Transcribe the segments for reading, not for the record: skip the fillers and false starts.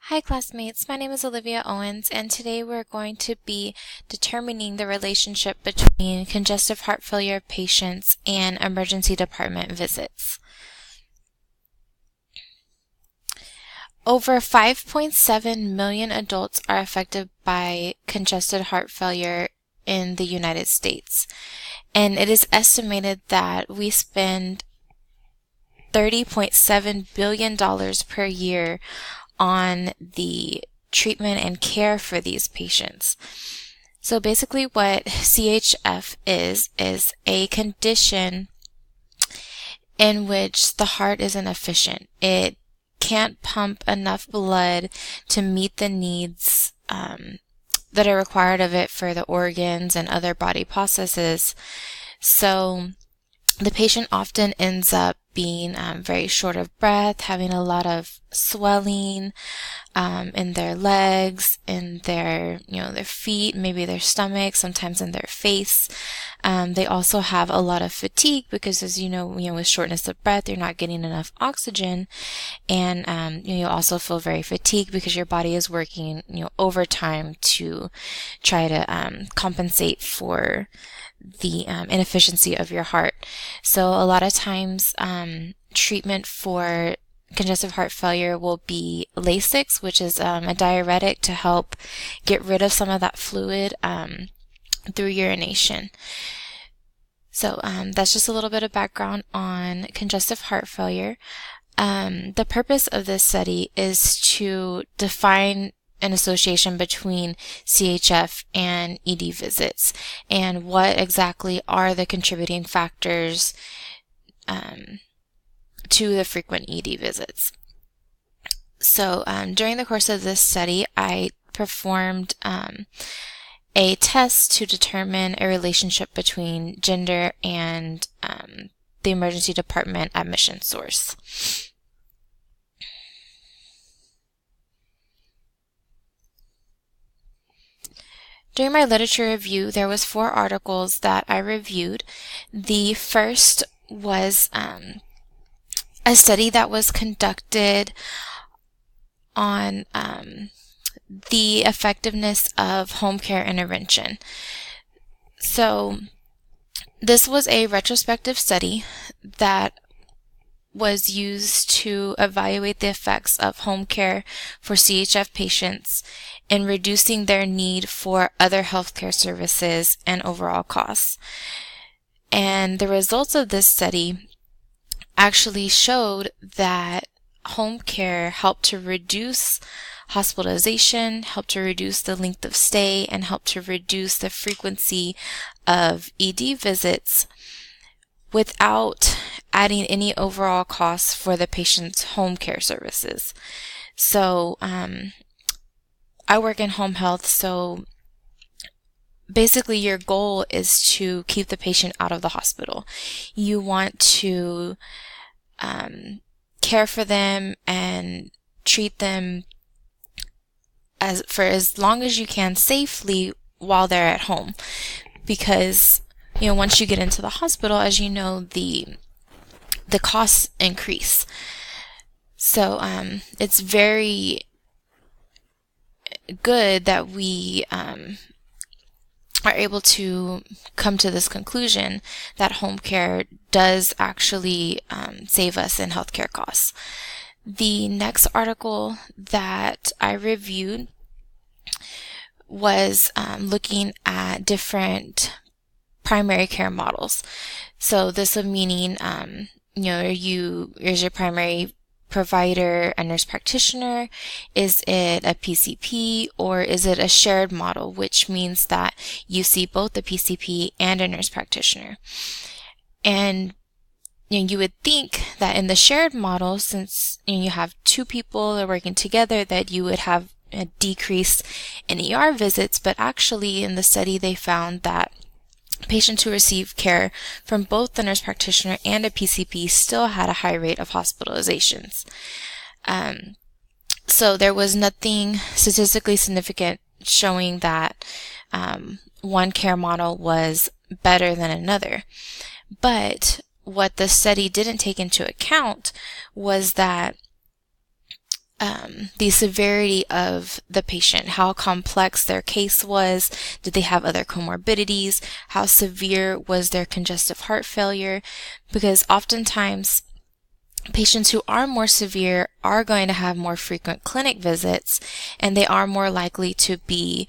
Hi classmates, my name is Olivia Owens and today we're going to be determining the relationship between congestive heart failure patients and emergency department visits. Over 5.7 million adults are affected by congestive heart failure in the United States, and it is estimated that we spend $30.7 billion per year on the treatment and care for these patients. So basically what CHF is a condition in which the heart is inefficient. It can't pump enough blood to meet the needs that are required of it for the organs and other body processes. So the patient often ends up being very short of breath, having a lot of swelling in their legs, in their feet, maybe their stomach, sometimes in their face. They also have a lot of fatigue because, as you know, with shortness of breath, you're not getting enough oxygen, and you also feel very fatigued because your body is working overtime to try to compensate for the inefficiency of your heart. So a lot of times treatment for congestive heart failure will be Lasix, which is a diuretic to help get rid of some of that fluid through urination. So that's just a little bit of background on congestive heart failure. The purpose of this study is to define an association between CHF and ED visits and what exactly are the contributing factors to the frequent ED visits. So during the course of this study, I performed a test to determine a relationship between gender and the emergency department admission source. During my literature review, there was 4 articles that I reviewed. The first was a study that was conducted on the effectiveness of home care intervention. So this was a retrospective study that was used to evaluate the effects of home care for CHF patients in reducing their need for other healthcare services and overall costs. And the results of this study actually showed that home care helped to reduce hospitalization, helped to reduce the length of stay, and helped to reduce the frequency of ED visits without adding any overall costs for the patient's home care services. So I work in home health, so basically your goal is to keep the patient out of the hospital. You want to care for them and treat them for as long as you can safely while they're at home, because once you get into the hospital, as you know, the costs increase. So it's very good that we are able to come to this conclusion that home care does actually save us in healthcare costs. The next article that I reviewed was looking at different primary care models. So this would meaning, is your primary provider a nurse practitioner? Is it a PCP, or is it a shared model, which means that you see both a PCP and a nurse practitioner? And you would think that in the shared model, since you have 2 people that are working together, that you would have a decrease in ER visits, but actually in the study they found that patients who received care from both the nurse practitioner and a PCP still had a high rate of hospitalizations. So there was nothing statistically significant showing that one care model was better than another. But what the study didn't take into account was that the severity of the patient, how complex their case was, did they have other comorbidities, how severe was their congestive heart failure, because oftentimes patients who are more severe are going to have more frequent clinic visits, and they are more likely to be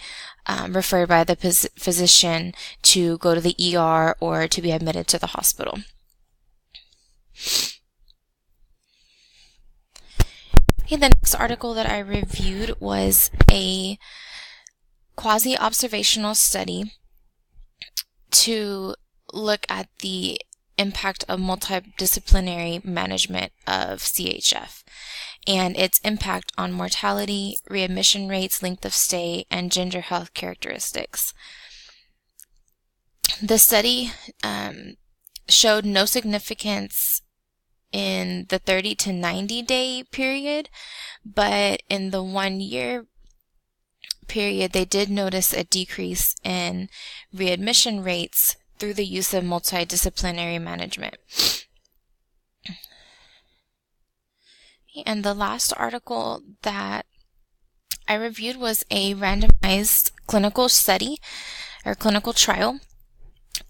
referred by the physician to go to the ER or to be admitted to the hospital. Okay, the next article that I reviewed was a quasi-observational study to look at the impact of multidisciplinary management of CHF and its impact on mortality, readmission rates, length of stay, and gender health characteristics. The study showed no significance in the 30 to 90 day period, but in the 1 year period, they did notice a decrease in readmission rates through the use of multidisciplinary management. And the last article that I reviewed was a randomized clinical study or clinical trial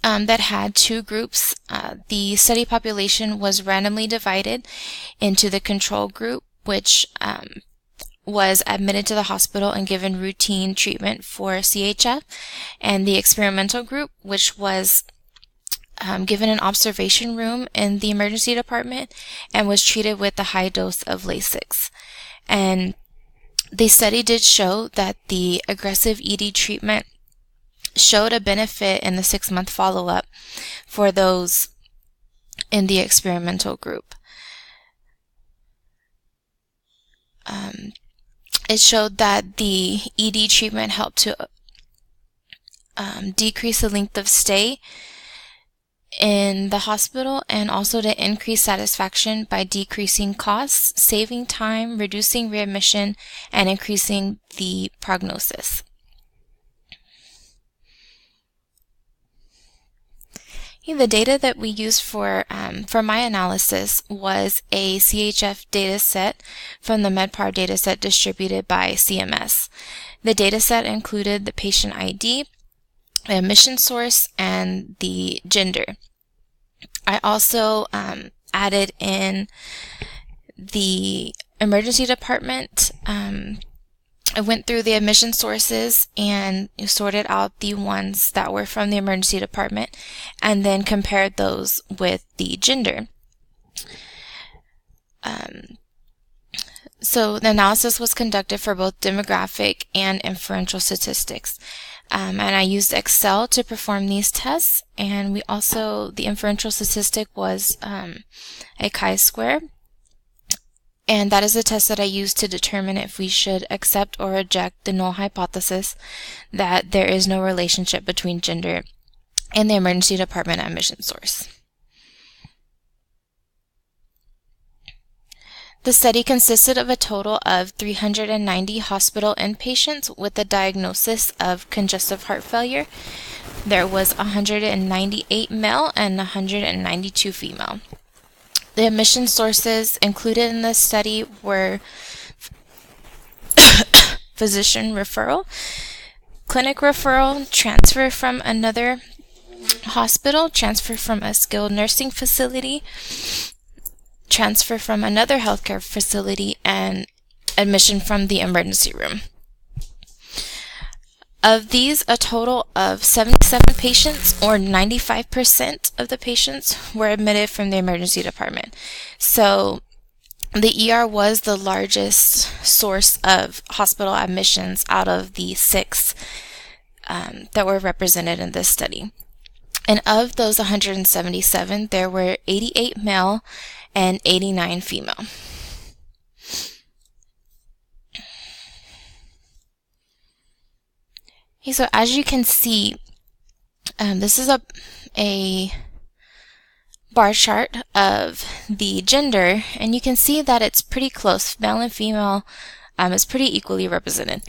that had two groups. The study population was randomly divided into the control group, which was admitted to the hospital and given routine treatment for CHF, and the experimental group, which was given an observation room in the emergency department and was treated with the high dose of Lasix. And the study did show that the aggressive ED treatment showed a benefit in the 6-month follow-up for those in the experimental group. It showed that the ED treatment helped to decrease the length of stay in the hospital and also to increase satisfaction by decreasing costs, saving time, reducing readmission, and increasing the prognosis. The data that we used for my analysis was a CHF data set from the MedPAR data set distributed by CMS. The data set included the patient ID, the admission source, and the gender. I also added in the emergency department. I went through the admission sources and sorted out the ones that were from the emergency department and then compared those with the gender. So the analysis was conducted for both demographic and inferential statistics. And I used Excel to perform these tests, and the inferential statistic was a chi-square. And that is the test that I use to determine if we should accept or reject the null hypothesis that there is no relationship between gender and the emergency department admission source. The study consisted of a total of 390 hospital inpatients with a diagnosis of congestive heart failure. There was 198 male and 192 female. The admission sources included in this study were physician referral, clinic referral, transfer from another hospital, transfer from a skilled nursing facility, transfer from another healthcare facility, and admission from the emergency room. Of these, a total of 77 patients, or 95% of the patients, were admitted from the emergency department. So the ER was the largest source of hospital admissions out of the 6 that were represented in this study. And of those 177, there were 88 male and 89 female. Okay, so as you can see, this is a bar chart of the gender, and you can see that it's pretty close. Male and female is pretty equally represented.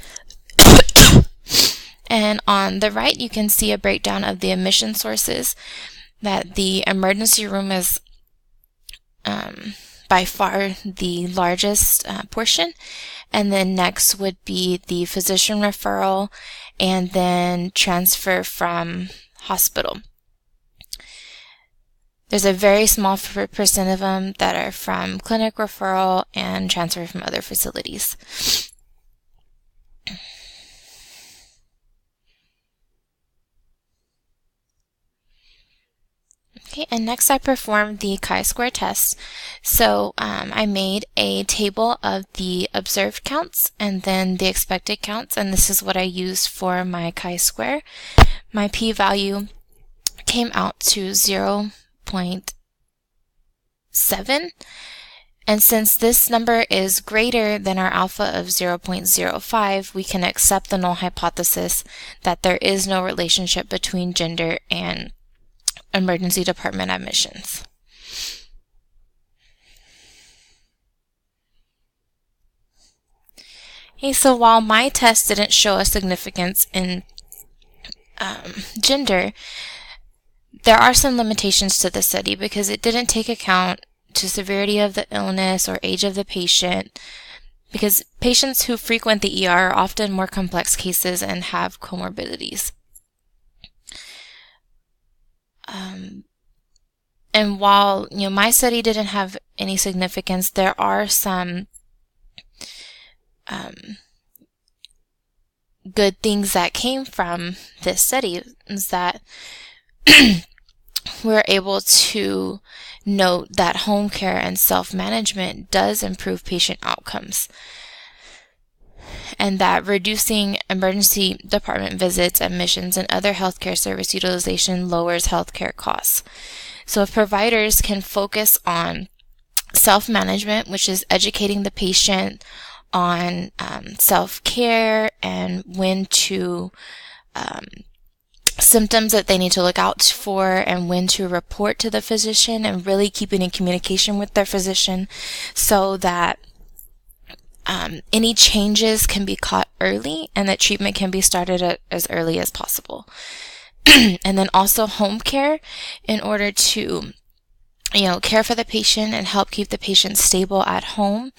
And on the right, you can see a breakdown of the admission sources, that the emergency room is by far the largest portion. And then next would be the physician referral and then transfer from hospital. There's a very small percent of them that are from clinic referral and transfer from other facilities. Okay, and next I performed the chi-square test. So I made a table of the observed counts and then the expected counts, and this is what I used for my chi-square. My p-value came out to 0.7, and since this number is greater than our alpha of 0.05, we can accept the null hypothesis that there is no relationship between gender and emergency department admissions. Okay, so while my test didn't show a significance in gender, there are some limitations to the study because it didn't take account to severity of the illness or age of the patient, because patients who frequent the ER are often more complex cases and have comorbidities. And while my study didn't have any significance, there are some good things that came from this study, is that we're able to note that home care and self-management does improve patient outcomes, and that reducing emergency department visits, admissions, and other healthcare service utilization lowers healthcare costs. So if providers can focus on self-management, which is educating the patient on self-care and when to symptoms that they need to look out for and when to report to the physician, and really keeping in communication with their physician so that any changes can be caught early and that treatment can be started as early as possible. And then also home care, in order to care for the patient and help keep the patient stable at home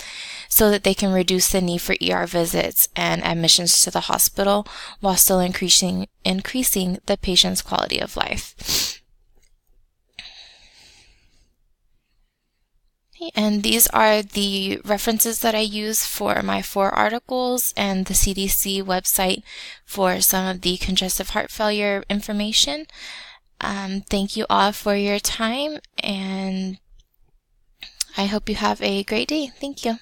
so that they can reduce the need for ER visits and admissions to the hospital while still increasing the patient's quality of life. And these are the references that I use for my 4 articles and the CDC website for some of the congestive heart failure information. Thank you all for your time, and I hope you have a great day. Thank you.